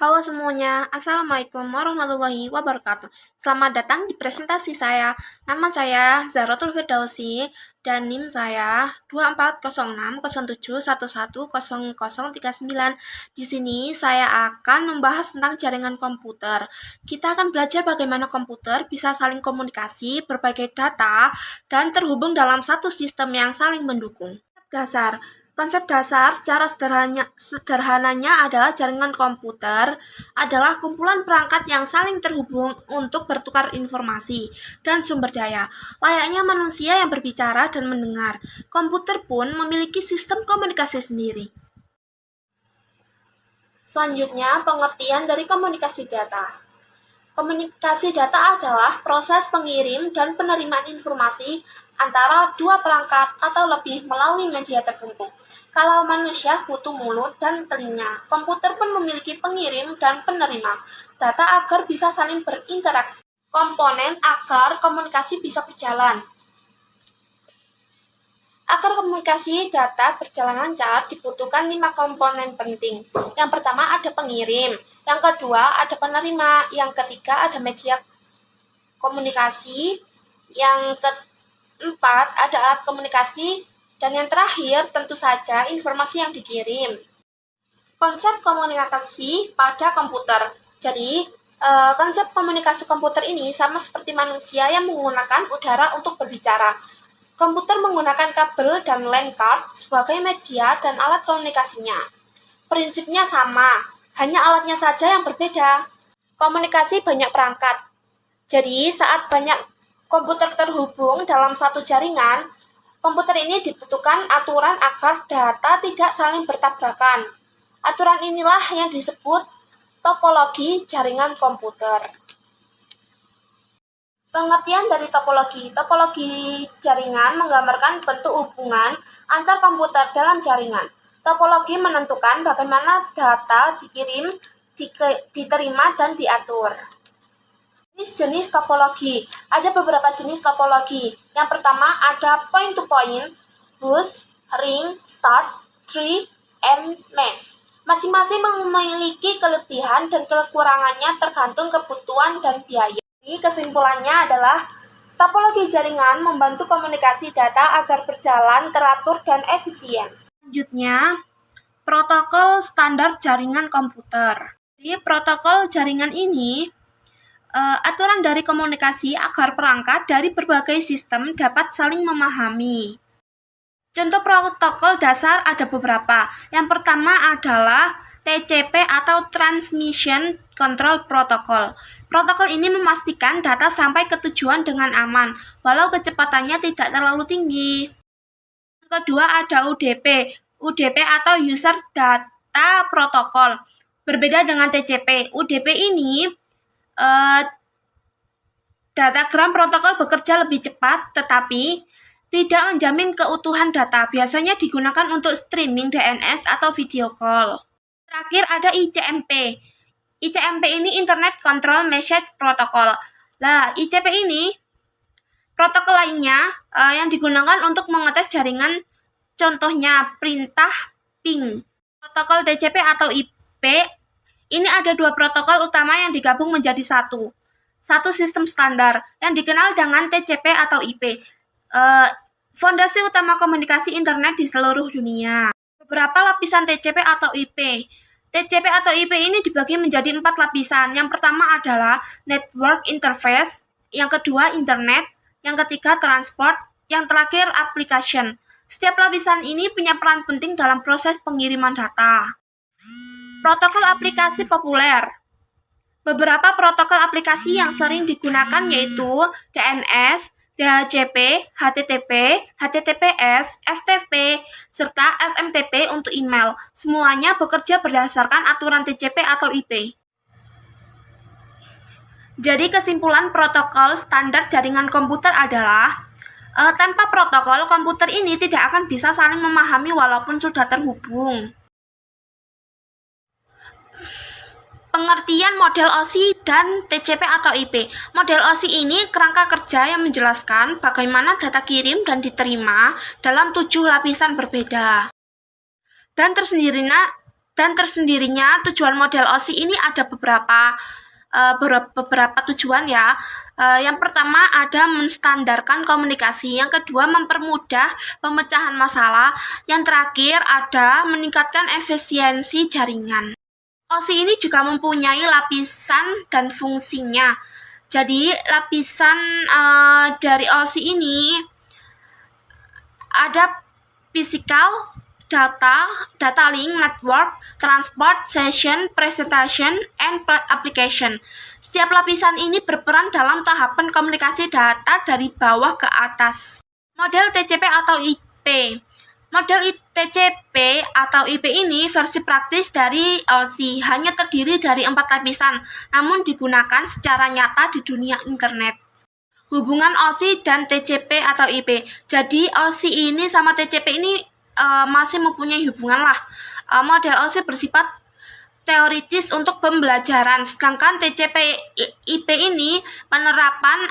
Halo semuanya, Assalamualaikum warahmatullahi wabarakatuh. Selamat datang di presentasi saya. Nama saya Zahratul Firdausi dan NIM saya 240607110039. Di sini saya akan membahas tentang jaringan komputer. Kita akan belajar bagaimana komputer bisa saling komunikasi, berbagi data, dan terhubung dalam satu sistem yang saling mendukung. Konsep dasar secara sederhananya adalah jaringan komputer adalah kumpulan perangkat yang saling terhubung untuk bertukar informasi dan sumber daya. Layaknya manusia yang berbicara dan mendengar, komputer pun memiliki sistem komunikasi sendiri. Selanjutnya, pengertian dari komunikasi data. Komunikasi data adalah proses pengirim dan penerimaan informasi antara dua perangkat atau lebih melalui media tertentu. Kalau manusia butuh mulut dan telinga, komputer pun memiliki pengirim dan penerima data agar bisa saling berinteraksi. Komponen agar komunikasi bisa berjalan. Agar komunikasi data berjalan lancar, dibutuhkan 5 komponen penting. Yang pertama ada pengirim, yang kedua ada penerima, yang ketiga ada media komunikasi, yang keempat ada alat komunikasi, dan yang terakhir tentu saja informasi yang dikirim. Konsep komunikasi pada komputer. Jadi, konsep komunikasi komputer ini sama seperti manusia yang menggunakan udara untuk berbicara. Komputer menggunakan kabel dan LAN card sebagai media dan alat komunikasinya. Prinsipnya sama, hanya alatnya saja yang berbeda. Komunikasi banyak perangkat. Jadi, saat banyak komputer terhubung dalam satu jaringan, komputer ini dibutuhkan aturan agar data tidak saling bertabrakan. Aturan inilah yang disebut topologi jaringan komputer. Pengertian dari topologi. Topologi jaringan menggambarkan bentuk hubungan antar komputer dalam jaringan. Topologi menentukan bagaimana data dikirim, diterima, dan diatur. Jenis topologi. Ada beberapa jenis topologi. Yang pertama ada point-to-point, bus, ring, start, tree, and mesh. Masing-masing memiliki kelebihan dan kekurangannya tergantung kebutuhan dan biaya. Jadi kesimpulannya adalah topologi jaringan membantu komunikasi data agar berjalan teratur dan efisien. Selanjutnya, protokol standar jaringan komputer. Jadi protokol jaringan ini aturan dari komunikasi agar perangkat dari berbagai sistem dapat saling memahami. Contoh protokol dasar ada beberapa. Yang pertama adalah TCP atau Transmission Control Protocol. Protokol ini memastikan data sampai ke tujuan dengan aman, walau kecepatannya tidak terlalu tinggi. Yang kedua ada UDP. UDP atau User Data Protocol. Berbeda dengan TCP, UDP ini datagram protokol bekerja lebih cepat, tetapi tidak menjamin keutuhan data. Biasanya digunakan untuk streaming DNS atau video call. Terakhir ada ICMP. ICMP ini Internet Control Message Protocol. Nah, ICP ini protokol lainnya yang digunakan untuk mengetes jaringan, contohnya perintah ping. Protokol TCP atau IP. Ini ada 2 protokol utama yang digabung menjadi satu sistem standar yang dikenal dengan TCP atau IP. Fondasi utama komunikasi internet di seluruh dunia. Beberapa lapisan TCP atau IP. TCP atau IP ini dibagi menjadi 4 lapisan. Yang pertama adalah network interface, yang kedua internet, yang ketiga transport, yang terakhir application. Setiap lapisan ini punya peran penting dalam proses pengiriman data. Protokol aplikasi populer. Beberapa protokol aplikasi yang sering digunakan yaitu DNS, DHCP, HTTP, HTTPS, FTP, serta SMTP untuk email. Semuanya bekerja berdasarkan aturan TCP atau IP. Jadi kesimpulan protokol standar jaringan komputer adalah tanpa protokol, komputer ini tidak akan bisa saling memahami walaupun sudah terhubung. Pengertian model OSI dan TCP atau IP. Model OSI ini kerangka kerja yang menjelaskan bagaimana data kirim dan diterima dalam 7 lapisan berbeda. Dan Dan tersendirinya tujuan model OSI ini ada beberapa tujuan ya. Yang pertama ada menstandarkan komunikasi, yang kedua mempermudah pemecahan masalah, yang terakhir ada meningkatkan efisiensi jaringan. OSI ini juga mempunyai lapisan dan fungsinya. Jadi lapisan dari OSI ini ada physical, data link, network, transport, session, presentation, and application. Setiap lapisan ini berperan dalam tahapan komunikasi data dari bawah ke atas. Model TCP atau IP. Model TCP atau IP ini versi praktis dari OSI, hanya terdiri dari 4 lapisan, namun digunakan secara nyata di dunia internet. Hubungan OSI dan TCP atau IP. Jadi OSI ini sama TCP ini masih mempunyai hubungan lah. Model OSI bersifat teoritis untuk pembelajaran, sedangkan TCP IP ini penerapan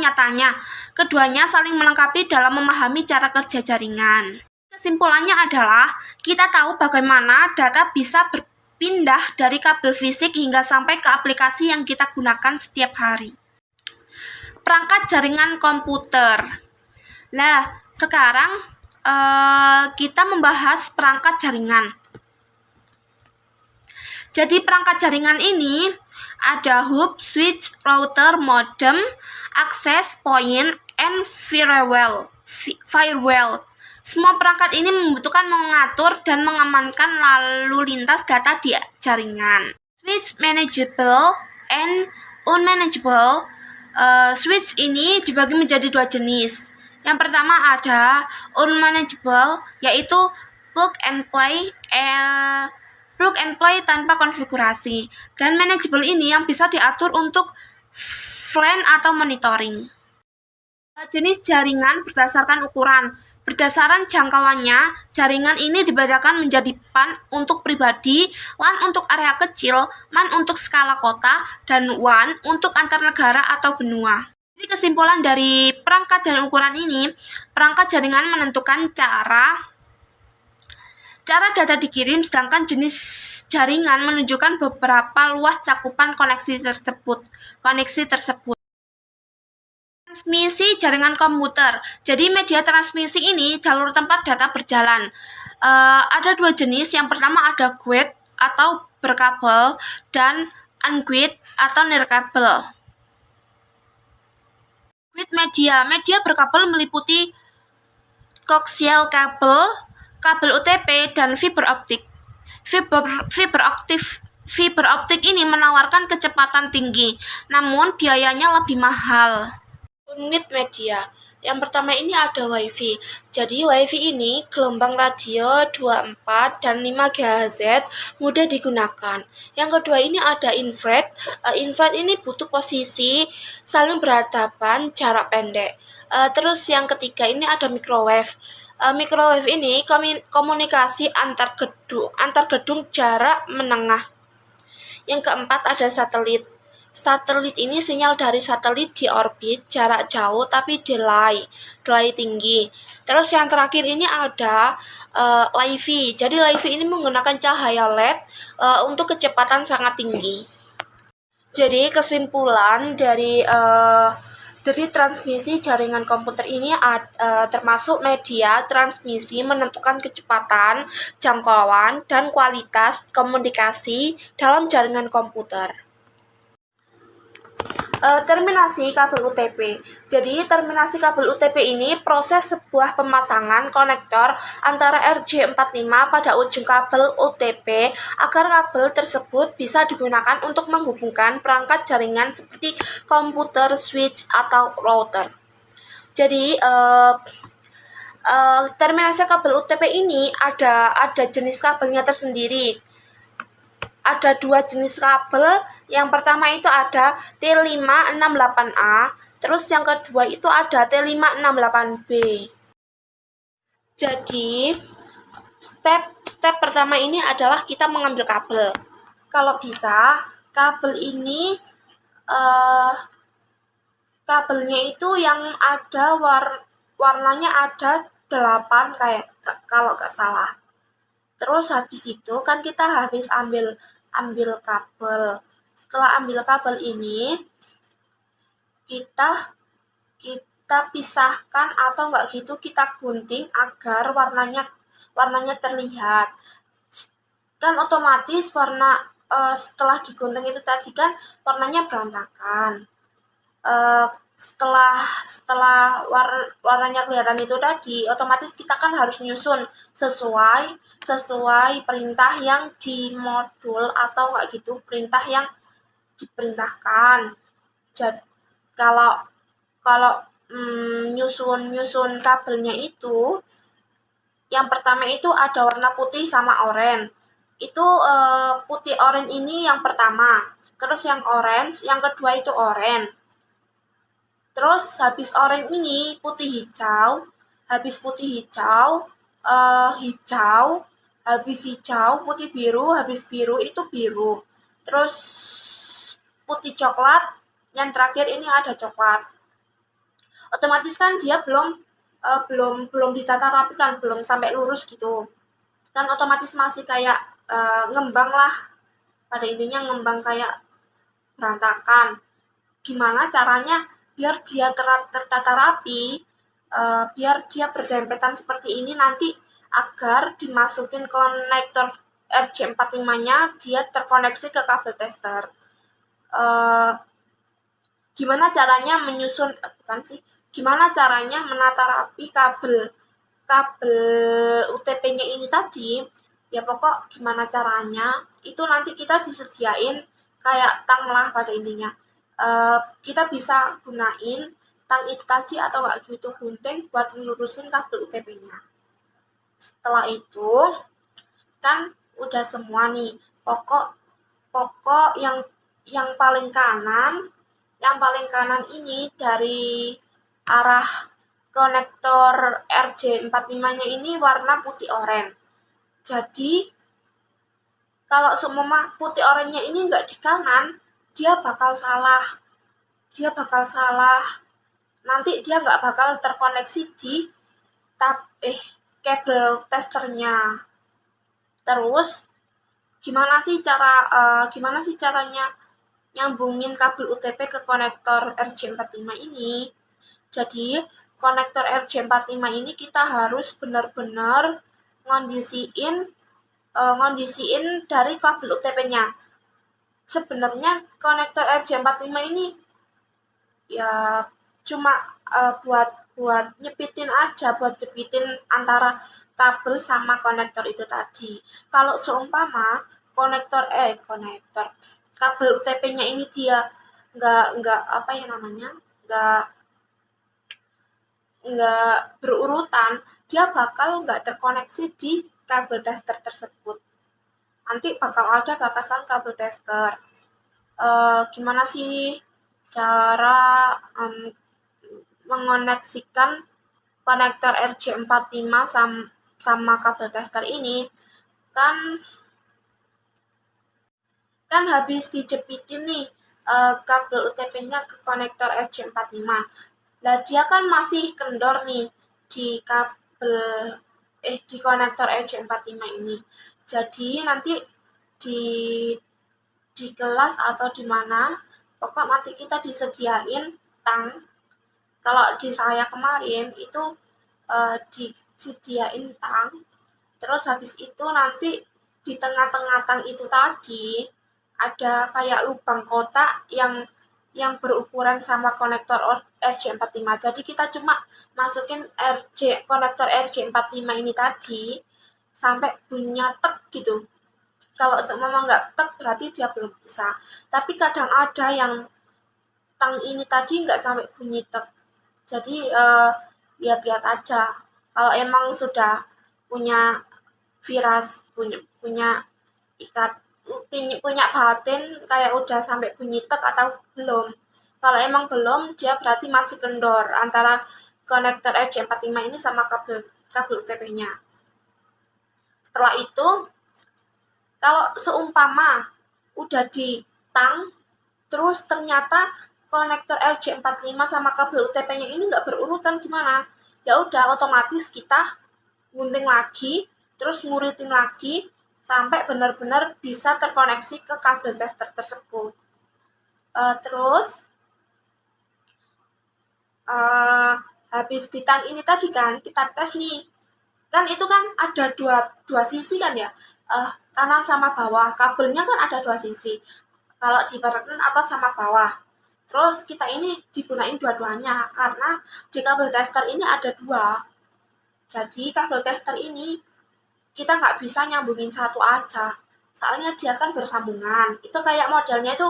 nyatanya. Keduanya saling melengkapi dalam memahami cara kerja jaringan. Kesimpulannya adalah kita tahu bagaimana data bisa berpindah dari kabel fisik hingga sampai ke aplikasi yang kita gunakan setiap hari. Perangkat jaringan komputer. Nah, sekarang kita membahas perangkat jaringan. Jadi perangkat jaringan ini ada hub, switch, router, modem, access point, and firewall. Semua perangkat ini membutuhkan mengatur dan mengamankan lalu lintas data di jaringan. Switch manageable and unmanageable. Switch ini dibagi menjadi 2 jenis. Yang pertama ada unmanageable, yaitu plug and play tanpa konfigurasi. Dan manageable ini yang bisa diatur untuk VLAN atau monitoring. Jenis jaringan berdasarkan ukuran. Berdasarkan jangkauannya, jaringan ini dibedakan menjadi PAN untuk pribadi, LAN untuk area kecil, MAN untuk skala kota, dan WAN untuk antar negara atau benua. Jadi kesimpulan dari perangkat dan ukuran ini, perangkat jaringan menentukan cara data dikirim, sedangkan jenis jaringan menunjukkan beberapa luas cakupan koneksi tersebut. Transmisi jaringan komputer. Jadi media transmisi ini jalur tempat data berjalan. Ada 2 jenis. Yang pertama ada guide atau berkabel dan unguided atau nirkabel. Guide media berkabel meliputi coaxial kabel, kabel UTP, dan fiber optik. Fiber optik ini menawarkan kecepatan tinggi, namun biayanya lebih mahal. Unit media. Yang pertama ini ada WiFi. Jadi WiFi ini gelombang radio 24 dan 5 GHz, mudah digunakan. Yang kedua ini ada infrared. Infrared ini butuh posisi saling berhadapan, jarak pendek. Terus yang ketiga ini ada microwave. Microwave ini komunikasi antar gedung jarak menengah. Yang keempat ada satelit. Satelit ini sinyal dari satelit di orbit jarak jauh tapi delay tinggi. Terus yang terakhir ini ada LiFi. Jadi LiFi ini menggunakan cahaya LED untuk kecepatan sangat tinggi. Jadi kesimpulan dari transmisi jaringan komputer ini termasuk media transmisi menentukan kecepatan, jangkauan, dan kualitas komunikasi dalam jaringan komputer. Terminasi kabel UTP. Jadi terminasi kabel UTP ini proses sebuah pemasangan konektor antara RJ45 pada ujung kabel UTP agar kabel tersebut bisa digunakan untuk menghubungkan perangkat jaringan seperti komputer, switch, atau router. Jadi terminasi kabel UTP ini ada jenis kabelnya tersendiri. Ada 2 jenis kabel. Yang pertama itu ada T568A, terus yang kedua itu ada T568B. Jadi step pertama ini adalah kita mengambil kabel. Kalau bisa kabel ini kabelnya itu yang ada warnanya ada 8 kayak kalau nggak salah. Terus habis itu kan kita habis ambil kabel. Setelah ambil kabel ini, kita kita pisahkan atau enggak gitu kita gunting agar warnanya terlihat. Kan otomatis setelah digunting itu tadi kan warnanya berantakan. Setelah warnanya kelihatan itu tadi, otomatis kita kan harus nyusun sesuai perintah yang di modul atau enggak gitu, perintah yang diperintahkan. Jadi kalau nyusun kabelnya itu, yang pertama itu ada warna putih sama oranye. Itu putih oranye ini yang pertama. Terus yang orange, yang kedua itu oranye. Terus habis oranye ini putih hijau, habis putih hijau, hijau, habis hijau putih biru, habis biru itu biru. Terus putih coklat, yang terakhir ini ada coklat. Otomatis kan dia belum ditata rapi kan, belum sampai lurus gitu. Kan otomatis masih kayak ngembang lah. Pada intinya ngembang kayak berantakan. Gimana caranya biar dia tertata rapi, biar dia berdempetan seperti ini nanti agar dimasukin konektor RJ45-nya dia terkoneksi ke kabel tester. Gimana caranya gimana caranya menata rapi kabel UTP-nya ini tadi, ya pokok gimana caranya itu nanti kita disediain kayak tang lah pada intinya. Kita bisa gunain tang itu tadi atau enggak gitu gunting buat ngelurusin kabel UTP-nya. Setelah itu kan udah semua nih, pokok yang paling kanan ini dari arah konektor RJ45-nya ini warna putih oranye. Jadi kalau semua putih oranye ini enggak di kanan, dia bakal salah. Nanti dia enggak bakal terkoneksi di kabel testernya. Terus gimana sih caranya nyambungin kabel UTP ke konektor RJ45 ini? Jadi konektor RJ45 ini kita harus benar-benar ngondisiin dari kabel UTP-nya. Sebenarnya konektor RJ45 ini ya cuma buat nyepitin aja, buat jepitin antara kabel sama konektor itu tadi. Kalau seumpama kabel UTP-nya ini dia nggak berurutan, dia bakal nggak terkoneksi di kabel tester tersebut. Nanti bakal ada batasan kabel tester. Gimana sih cara mengoneksikan konektor RJ45 sama kabel tester ini? Kan habis dijepitin nih kabel UTP-nya ke konektor RJ45. Lah dia kan masih kendor nih di konektor RJ45 ini. Jadi nanti di kelas atau di mana, pokok nanti kita disediain tang. Kalau di saya kemarin itu disediain tang. Terus habis itu nanti di tengah-tengah tang itu tadi ada kayak lubang kotak yang berukuran sama konektor RJ45. Jadi kita cuma masukin konektor RJ45 ini tadi sampai bunyinya tek gitu. Kalau semua nggak tek berarti dia belum bisa. Tapi kadang ada yang tang ini tadi nggak sampai bunyi tek. Jadi lihat-lihat aja. Kalau emang sudah punya punya batin kayak udah sampai bunyi tek atau belum. Kalau emang belum, dia berarti masih kendor antara konektor RJ45 ini sama kabel UTP-nya. Setelah itu, kalau seumpama udah di tang, terus ternyata konektor RJ45 sama kabel UTP-nya ini nggak berurutan, gimana? Ya udah, otomatis kita gunting lagi terus nguritin lagi sampai benar-benar bisa terkoneksi ke kabel tester tersebut. Terus habis di tang ini tadi kan kita tes nih, kan itu kan ada dua sisi kan ya, kanan sama bawah, kabelnya kan ada dua sisi kalau diibaratkan atas sama bawah. Terus kita ini digunain dua-duanya karena di kabel tester ini ada dua, jadi kabel tester ini kita nggak bisa nyambungin satu aja, soalnya dia kan bersambungan. Itu kayak modelnya itu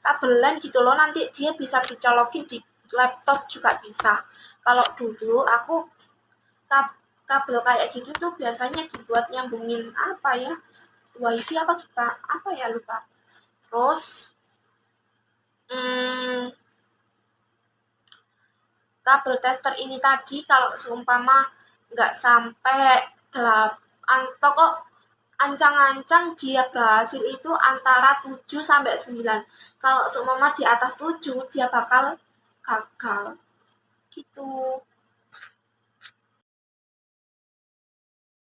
kabel LAN gitu loh, nanti dia bisa dicolokin di laptop juga bisa. Kalau dulu aku kabel kayak gitu tuh biasanya dibuat nyambungin apa ya, wifi apa ya lupa. Terus kabel tester ini tadi kalau seumpama nggak sampai 8, pokok ancang-ancang dia berhasil itu antara 7 sampai 9. Kalau seumpama di atas 7 dia bakal gagal gitu.